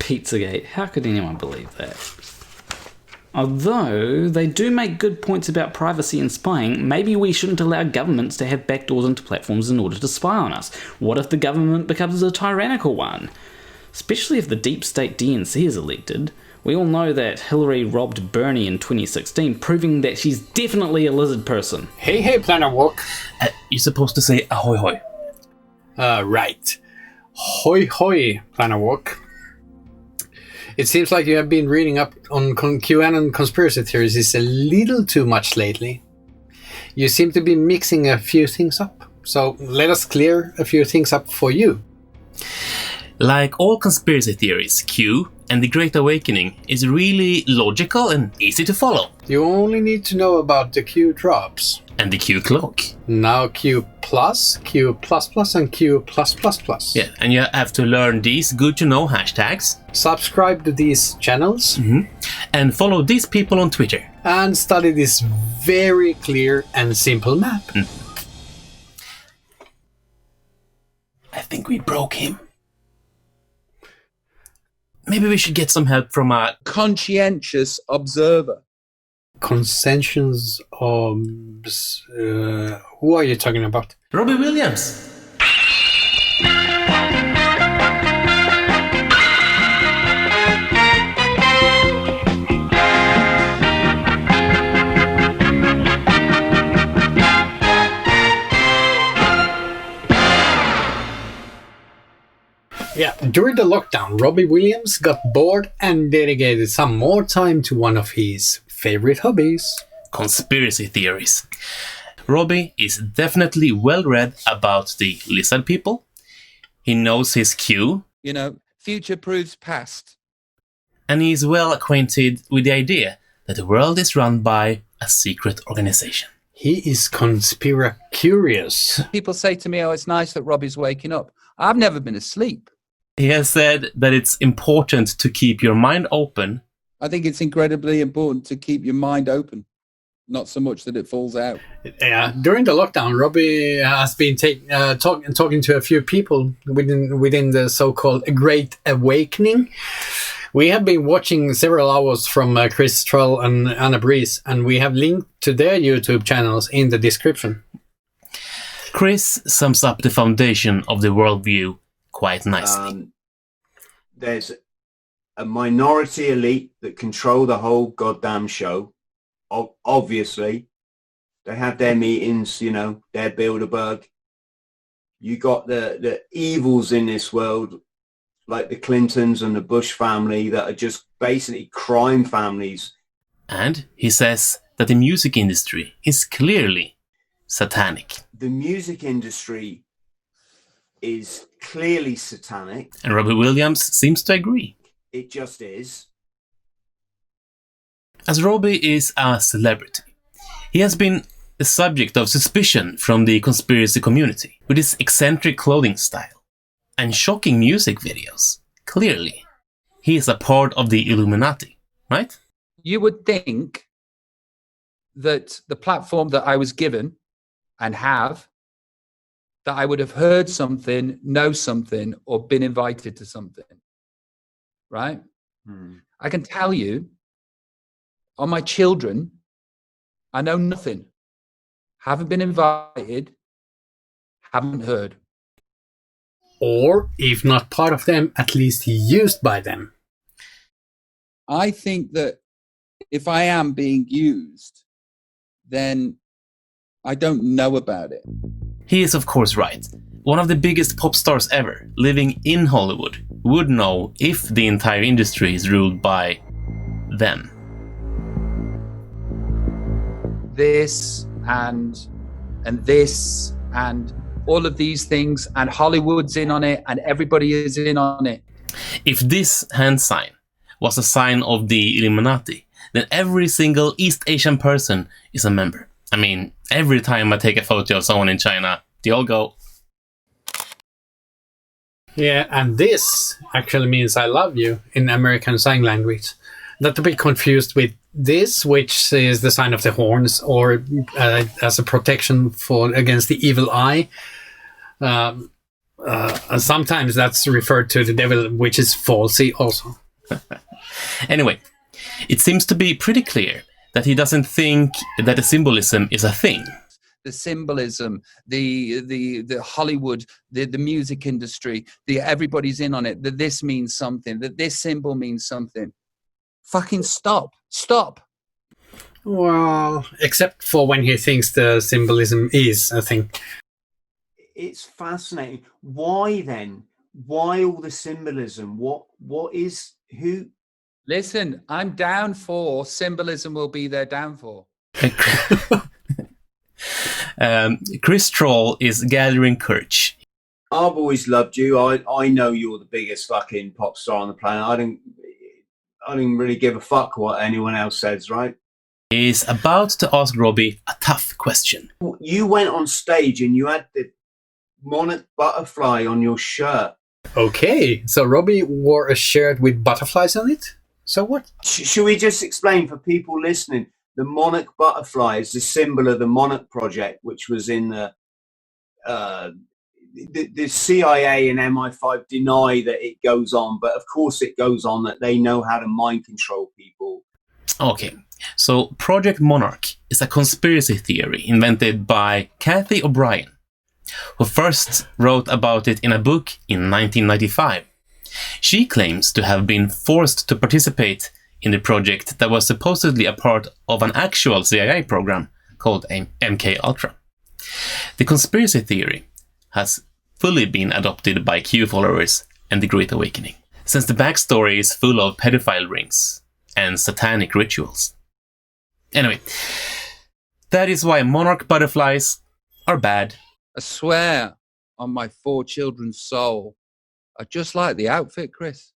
Pizzagate. How could anyone believe that? Although they do make good points about privacy and spying, maybe we shouldn't allow governments to have backdoors into platforms in order to spy on us. What if the government becomes a tyrannical one? Especially if the deep state DNC is elected. We all know that Hillary robbed Bernie in 2016, proving that she's definitely a lizard person. Hey, Planet Walk. You're supposed to say ahoy hoy. Right. Hoi hoi, Planet Walk. It seems like you have been reading up on QAnon conspiracy theories is a little too much lately. You seem to be mixing a few things up. So let us clear a few things up for you. Like all conspiracy theories, Q and the Great Awakening is really logical and easy to follow. You only need to know about the Q drops. And the Q cloak. Now Q+, Q++, and Q+++. Yeah, and you have to learn these good-to-know hashtags. Subscribe to these channels. And follow these people on Twitter. And study this very clear and simple map. I think we broke him. Maybe we should get some help from a conscientious observer. Conscientious who are you talking about? Robbie Williams. Yeah, during the lockdown, Robbie Williams got bored and dedicated some more time to one of his favorite hobbies. Conspiracy theories. Robbie is definitely well read about the lizard people. He knows his Q. You know, future proves past. And he is well acquainted with the idea that the world is run by a secret organization. He is conspira-curious. People say to me, oh, it's nice that Robbie's waking up. I've never been asleep. He has said that it's important to keep your mind open. I think it's incredibly important to keep your mind open. Not so much that it falls out. Yeah, during the lockdown, Robbie has been talking to a few people within the so-called Great Awakening. We have been watching several hours from Chris, Thrall and Anna Brees, and we have linked to their YouTube channels in the description. Chris sums up the foundation of the worldview quite nicely. There's a minority elite that control the whole goddamn show. Obviously, they have their meetings, you know, their Bilderberg. You got the evils in this world, like the Clintons and the Bush family, that are just basically crime families. And he says that the music industry is clearly satanic. The music industry is clearly satanic. And Robbie Williams seems to agree. It just is. As Robbie is a celebrity, he has been the subject of suspicion from the conspiracy community with his eccentric clothing style and shocking music videos. Clearly, he is a part of the Illuminati, right? You would think that the platform that I was given and have, that I would have heard something, know something, or been invited to something, right? I can tell you, on my children, I know nothing. Haven't been invited, haven't heard. Or, if not part of them, at least used by them. I think that if I am being used, then I don't know about it. He is of course right. One of the biggest pop stars ever, living in Hollywood, would know if the entire industry is ruled by them. This and this and all of these things, and Hollywood's in on it, and everybody is in on it. If this hand sign was a sign of the Illuminati, then every single East Asian person is a member. I mean, every time I take a photo of someone in China, they all go. Yeah, and this actually means I love you in American Sign Language. Not to be confused with this, which is the sign of the horns, or as a protection against the evil eye. And sometimes that's referred to the devil, which is falsy also. Anyway, it seems to be pretty clear that he doesn't think that the symbolism is a thing. The symbolism, the Hollywood, the music industry, everybody's in on it, that this means something, that this symbol means something. Fucking stop. Well, except for when he thinks the symbolism is a thing. It's fascinating. Why then? Why all the symbolism? What is who? Listen, I'm down for symbolism will be their downfall. Chris Thrall is gathering courage. I've always loved you. I know you're the biggest fucking pop star on the planet. I don't really give a fuck what anyone else says, right? He is about to ask Robbie a tough question. You went on stage and you had the monarch butterfly on your shirt. Okay, so Robbie wore a shirt with butterflies on it? So what? Should we just explain for people listening? The monarch butterfly is the symbol of the Monarch Project, which was in the CIA and MI5 deny that it goes on, but of course it goes on, that they know how to mind control people. Okay, so Project Monarch is a conspiracy theory invented by Cathy O'Brien, who first wrote about it in a book in 1995. She claims to have been forced to participate in the project that was supposedly a part of an actual CIA program called MK Ultra. The conspiracy theory has fully been adopted by Q followers and the Great Awakening, since the backstory is full of pedophile rings and satanic rituals. Anyway, that is why monarch butterflies are bad. I swear on my 4 children's soul, I just like the outfit, Chris.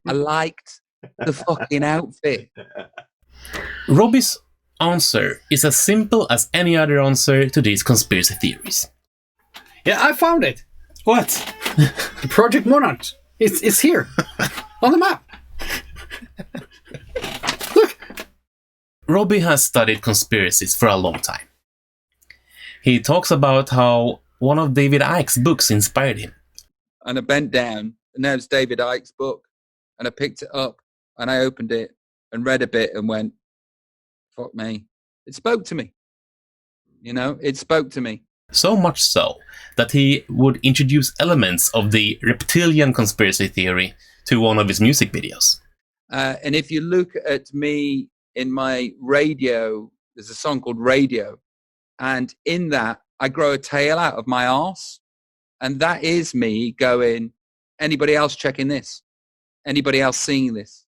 I liked the fucking outfit. Robbie's answer is as simple as any other answer to these conspiracy theories. Yeah, I found it. What? Project Monarch. It's here on the map. Look. Robbie has studied conspiracies for a long time. He talks about how one of David Icke's books inspired him. And I bent down, and there was David Icke's book, and I picked it up, and I opened it and read a bit and went, fuck me. It spoke to me. You know, it spoke to me. So much so that he would introduce elements of the Reptilian Conspiracy theory to one of his music videos. And if you look at me in my radio, there's a song called Radio, and in that, I grow a tail out of my arse. And that is me going, anybody else checking this? Anybody else seeing this?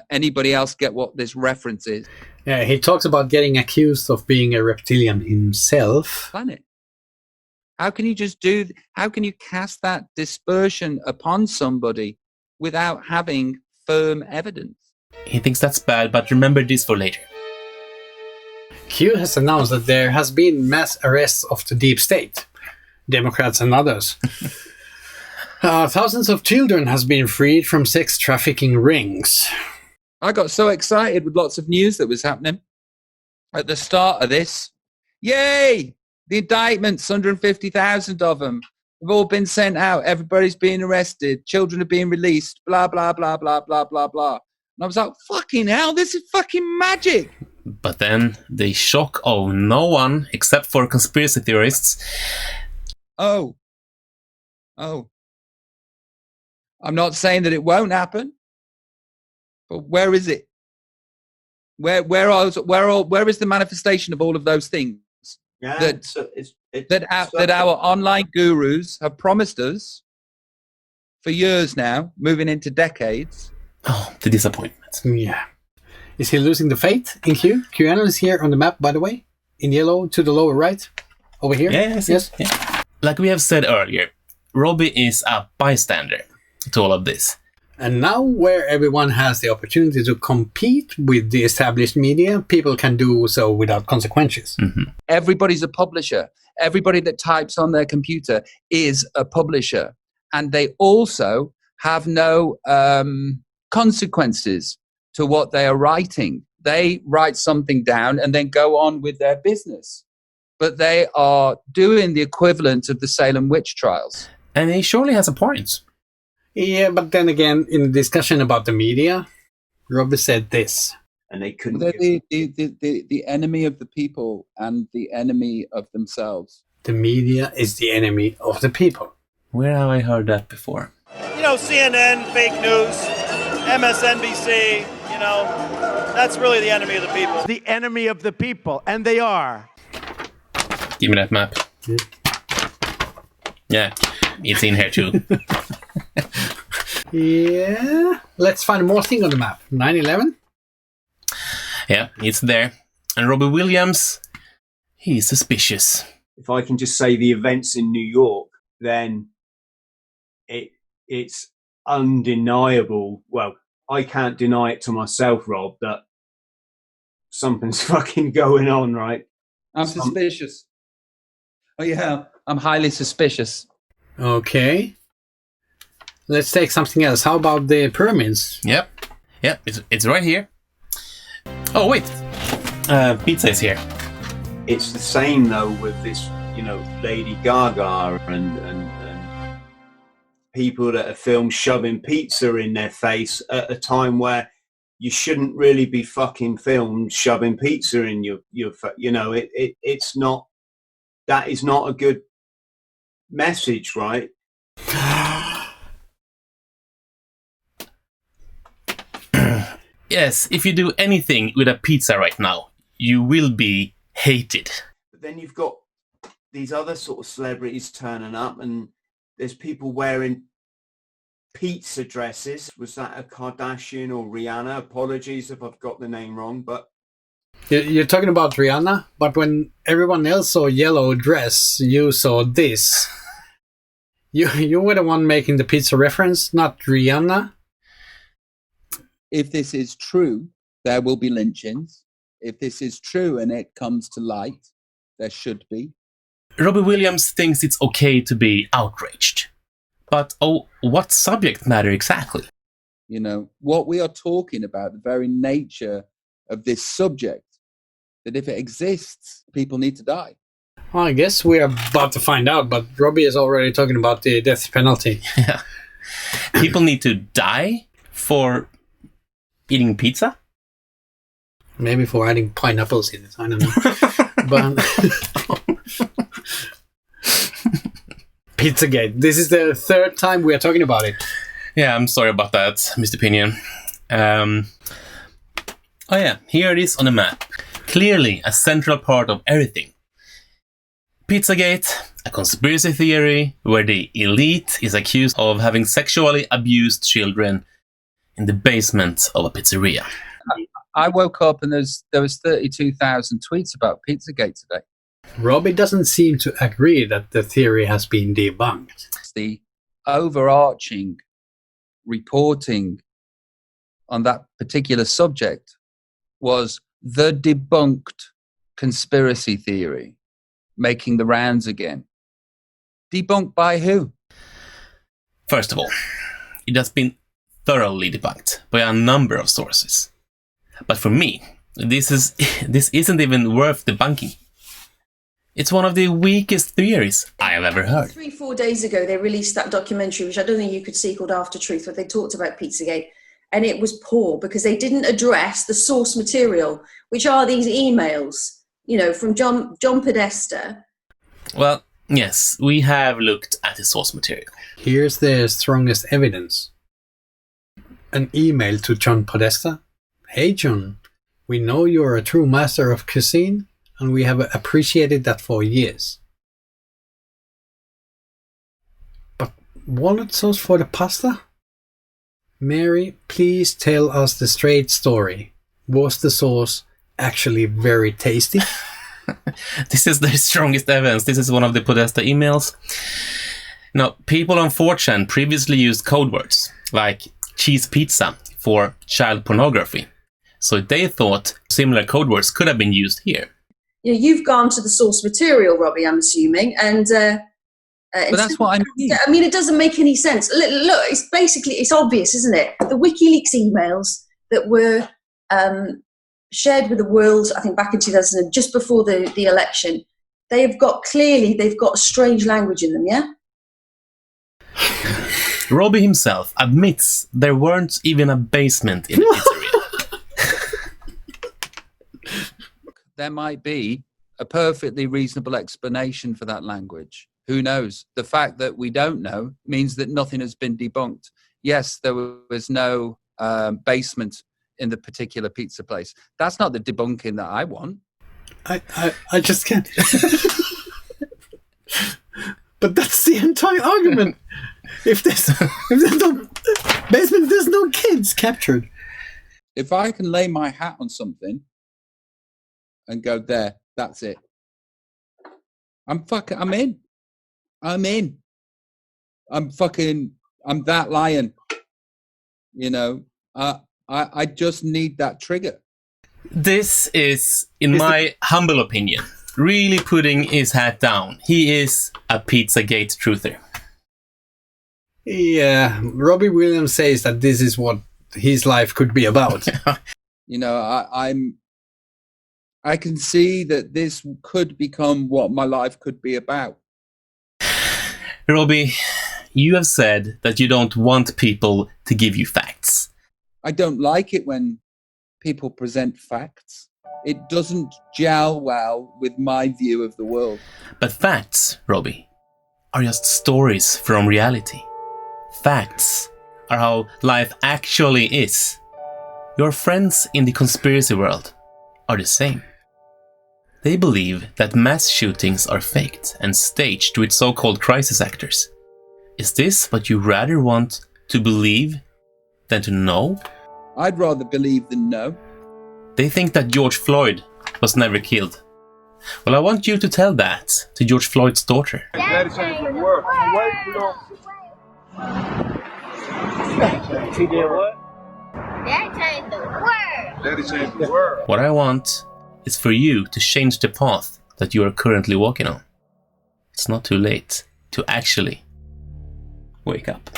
Anybody else get what this reference is? Yeah, he talks about getting accused of being a reptilian himself. Planet. How can you how can you cast that dispersion upon somebody without having firm evidence? He thinks that's bad, but remember this for later. Q has announced that there has been mass arrests of the deep state, Democrats and others. Thousands of children has been freed from sex trafficking rings. I got so excited with lots of news that was happening at the start of this. Yay! The indictments, 150,000 of them, have all been sent out. Everybody's being arrested. Children are being released. Blah, blah, blah, blah, blah, blah, blah. And I was like, fucking hell, this is fucking magic. But then the shock of no one except for conspiracy theorists. Oh. I'm not saying that it won't happen, but where is it? Where is the manifestation of all of those things that our online gurus have promised us for years now, moving into decades? Oh, the disappointment. Yeah. Is he losing the faith in Q? QAnon is here on the map, by the way, in yellow to the lower right, over here. Yes. Yeah. Like we have said earlier, Robbie is a bystander to all of this. And now where everyone has the opportunity to compete with the established media, people can do so without consequences. Mm-hmm. Everybody's a publisher. Everybody that types on their computer is a publisher. And they also have no consequences to what they are writing. They write something down and then go on with their business. but they are doing the equivalent of the Salem witch trials. And he surely has a point. Yeah, but then again, in the discussion about the media, Robbie said this. And they couldn't. They're the enemy of the people and the enemy of themselves. The media is the enemy of the people. Where have I heard that before? You know, CNN, fake news, MSNBC, you know, that's really the enemy of the people. The enemy of the people, and they are. Give me that map. Yeah, it's in here too. Yeah. Let's find more thing on the map. 9/11? Yeah, it's there. And Robbie Williams, he's suspicious. If I can just say the events in New York, then it's undeniable. Well, I can't deny it to myself, Rob, that something's fucking going on, right? I'm suspicious. Oh, yeah. I'm highly suspicious. Okay. Let's take something else. How about the pyramids? Yep, it's right here. Oh, wait. Pizza is here. It's the same, though, with this, you know, Lady Gaga and people that are filmed shoving pizza in their face at a time where you shouldn't really be fucking filmed shoving pizza in your you know, it's not, that is not a good message, right? Yes, if you do anything with a pizza right now, you will be hated. But then you've got these other sort of celebrities turning up, and there's people wearing pizza dresses. Was that a Kardashian or Rihanna? Apologies if I've got the name wrong, but... You're talking about Rihanna, but when everyone else saw yellow dress, you saw this. You were the one making the pizza reference, not Rihanna. If this is true, there will be lynchings. If this is true and it comes to light, there should be. Robbie Williams thinks it's okay to be outraged. But, what subject matter exactly? You know, what we are talking about, the very nature of this subject, that if it exists, people need to die. Well, I guess we are about to find out, but Robbie is already talking about the death penalty. Yeah. People need to die for eating pizza? Maybe for adding pineapples in it, I don't know. But PizzaGate. This is the third time we are talking about it. Yeah, I'm sorry about that, Mr. Pinion. Oh yeah, here it is on the map. Clearly a central part of everything. PizzaGate, a conspiracy theory where the elite is accused of having sexually abused children in the basement of a pizzeria. I woke up and there was 32,000 tweets about PizzaGate today. Robbie doesn't seem to agree that the theory has been debunked. The overarching reporting on that particular subject was the debunked conspiracy theory making the rounds again. Debunked by who? First of all, it has been thoroughly debunked by a number of sources. But for me, this isn't even worth debunking. It's one of the weakest theories I have ever heard. 3-4 days ago, they released that documentary, which I don't think you could see, called After Truth, where they talked about Pizzagate. And it was poor because they didn't address the source material, which are these emails, you know, from John Podesta. Well, yes, we have looked at the source material. Here's the strongest evidence. An email to John Podesta. Hey John, we know you're a true master of cuisine, and we have appreciated that for years. But walnut sauce for the pasta? Mary, please tell us the straight story. Was the sauce actually very tasty? This is the strongest evidence. This is one of the Podesta emails. Now, people on 4chan previously used code words like cheese pizza for child pornography. So they thought similar code words could have been used here. You know, you've gone to the source material, Robbie, I'm assuming, and but that's what I mean. I mean, it doesn't make any sense. Look, it's obvious, isn't it? The WikiLeaks emails that were shared with the world, I think back in 2000, just before the election, they've got strange language in them, yeah? Robbie himself admits there weren't even a basement in the pizzeria. There might be a perfectly reasonable explanation for that language. Who knows? The fact that we don't know means that nothing has been debunked. Yes, there was no basement in the particular pizza place. That's not the debunking that I want. I just can't. But that's the entire argument. If there's no basement, there's no kids captured. If I can lay my hat on something and go there, that's it. I'm in. I'm that lion. You know, I just need that trigger. This is, in my humble opinion, really putting his hat down. He is a PizzaGate truther. Yeah, Robbie Williams says that this is what his life could be about. You know, I can see that this could become what my life could be about. Robbie, you have said that you don't want people to give you facts. I don't like it when people present facts. It doesn't gel well with my view of the world. But facts, Robbie, are just stories from reality. Facts are how life actually is. Your friends in the conspiracy world are the same. They believe that mass shootings are faked and staged with so-called crisis actors. Is this what you rather want to believe than to know? I'd rather believe than know. They think that George Floyd was never killed. Well, I want you to tell that to George Floyd's daughter. That changed the world. He did what? That changed the world. That changed the world. What I want is for you to change the path that you are currently walking on. It's not too late to actually wake up.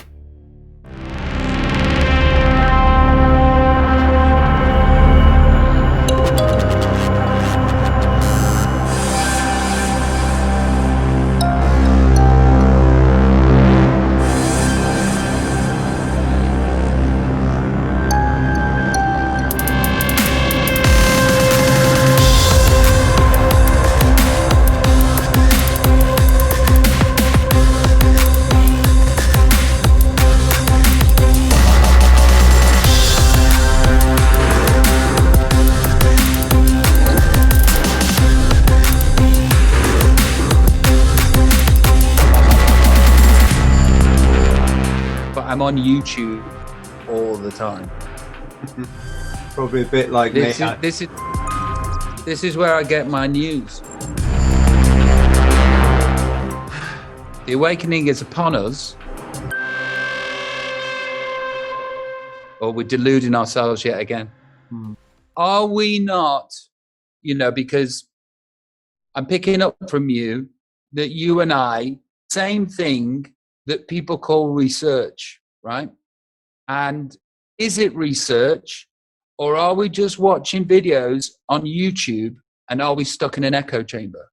I'm on YouTube all the time. Probably a bit like me. This is where I get my news. The awakening is upon us. Or we're deluding ourselves yet again. Are we not, because I'm picking up from you that you and I, same thing that people call research, right? And is it research, or are we just watching videos on YouTube and are we stuck in an echo chamber?